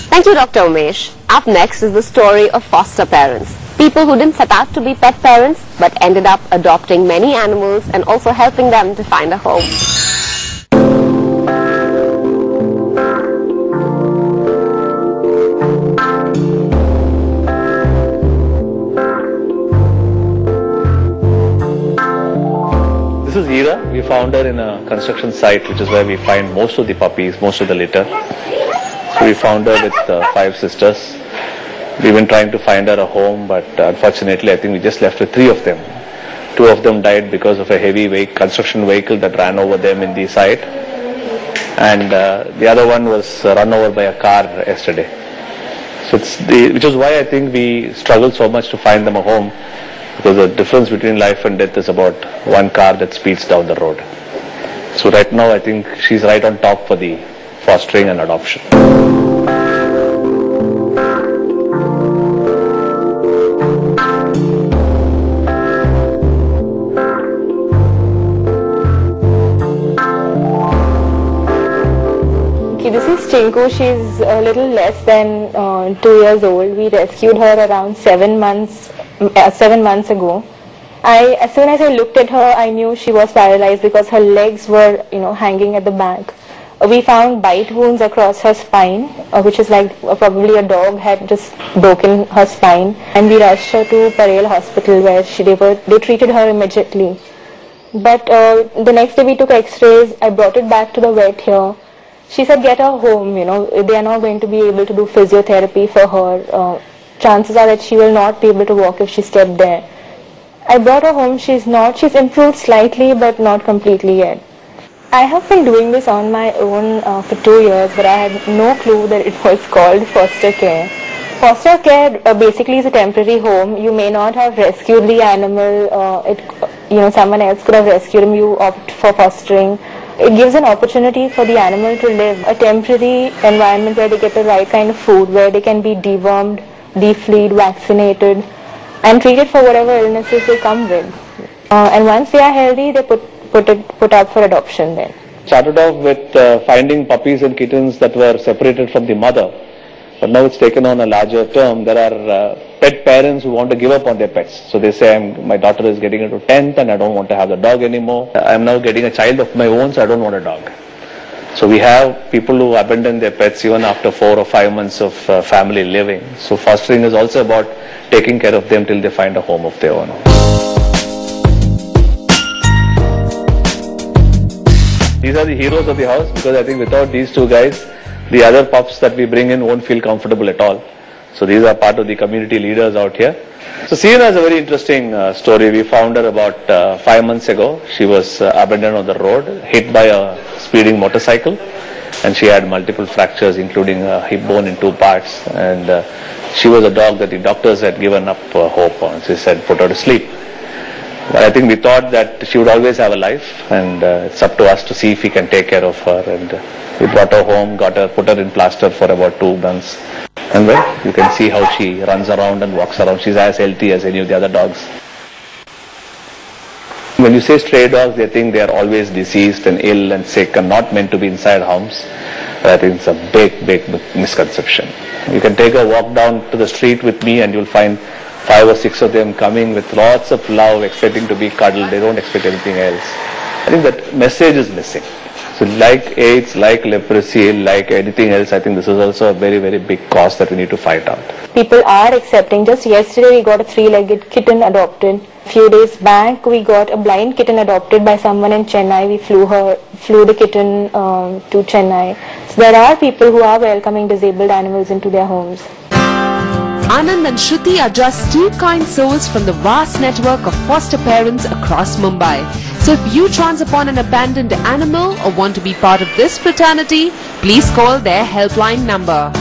Thank you, Dr. Umesh. Up next is the story of foster parents. People who didn't set out to be pet parents but ended up adopting many animals and also helping them to find a home. This is Ira. We found her in a construction site, which is where we find most of the puppies, most of the litter. So we found her with 5 sisters. We've been trying to find her a home, but unfortunately I think we just left with 3 of them. 2 of them died because of a heavy construction vehicle that ran over them in the site. And the other one was run over by a car yesterday. So which is why I think we struggle so much to find them a home, because the difference between life and death is about one car that speeds down the road. So right now I think she's right on top for the fostering and adoption. This is Chinku. She's a little less than 2 years old. We rescued her around 7 months ago. As soon as I looked at her, I knew she was paralyzed because her legs were, hanging at the back. We found bite wounds across her spine, which is like probably a dog had just broken her spine. And we rushed her to Parel Hospital, where they treated her immediately. But the next day we took X-rays. I brought it back to the vet here. She said, get her home, they are not going to be able to do physiotherapy for her. Chances are that she will not be able to walk if she stepped there. I brought her home. She's improved slightly, but not completely yet. I have been doing this on my own for 2 years, but I had no clue that it was called foster care. Foster care basically is a temporary home. You may not have rescued the animal. Someone else could have rescued him. You opt for fostering. It gives an opportunity for the animal to live a temporary environment where they get the right kind of food, where they can be dewormed, defleed, vaccinated, and treated for whatever illnesses they come with. And once they are healthy, they put up for adoption then. Started off with finding puppies and kittens that were separated from the mother, but now it's taken on a larger term. There are pet parents who want to give up on their pets. So they say, my daughter is getting into 10th and I don't want to have the dog anymore. I'm now getting a child of my own, so I don't want a dog. So we have people who abandon their pets even after 4 or 5 months of family living. So fostering is also about taking care of them till they find a home of their own. These are the heroes of the house, because I think without these 2 guys, the other pups that we bring in won't feel comfortable at all. So these are part of the community leaders out here. So Sienna has a very interesting story. We found her about 5 months ago. She was abandoned on the road, hit by a speeding motorcycle, and she had multiple fractures, including a hip bone in 2 parts. And she was a dog that the doctors had given up hope on. She said, put her to sleep. But I think we thought that she would always have a life, and it's up to us to see if we can take care of her. And we brought her home, put her in plaster for about 2 months. And well, you can see how she runs around and walks around. She's as healthy as any of the other dogs. When you say stray dogs, they think they are always diseased and ill and sick and not meant to be inside homes. But I think it's a big misconception. You can take a walk down to the street with me and you'll find 5 or 6 of them coming with lots of love, expecting to be cuddled. They don't expect anything else. I think that message is missing. So like AIDS, like leprosy, like anything else, I think this is also a very big cause that we need to fight out. People are accepting. Just yesterday we got a 3-legged kitten adopted. A few days back we got a blind kitten adopted by someone in Chennai. We flew the kitten to Chennai. So there are people who are welcoming disabled animals into their homes. Anand and Shruti are just 2 kind souls from the vast network of foster parents across Mumbai. So if you chance upon an abandoned animal or want to be part of this fraternity, please call their helpline number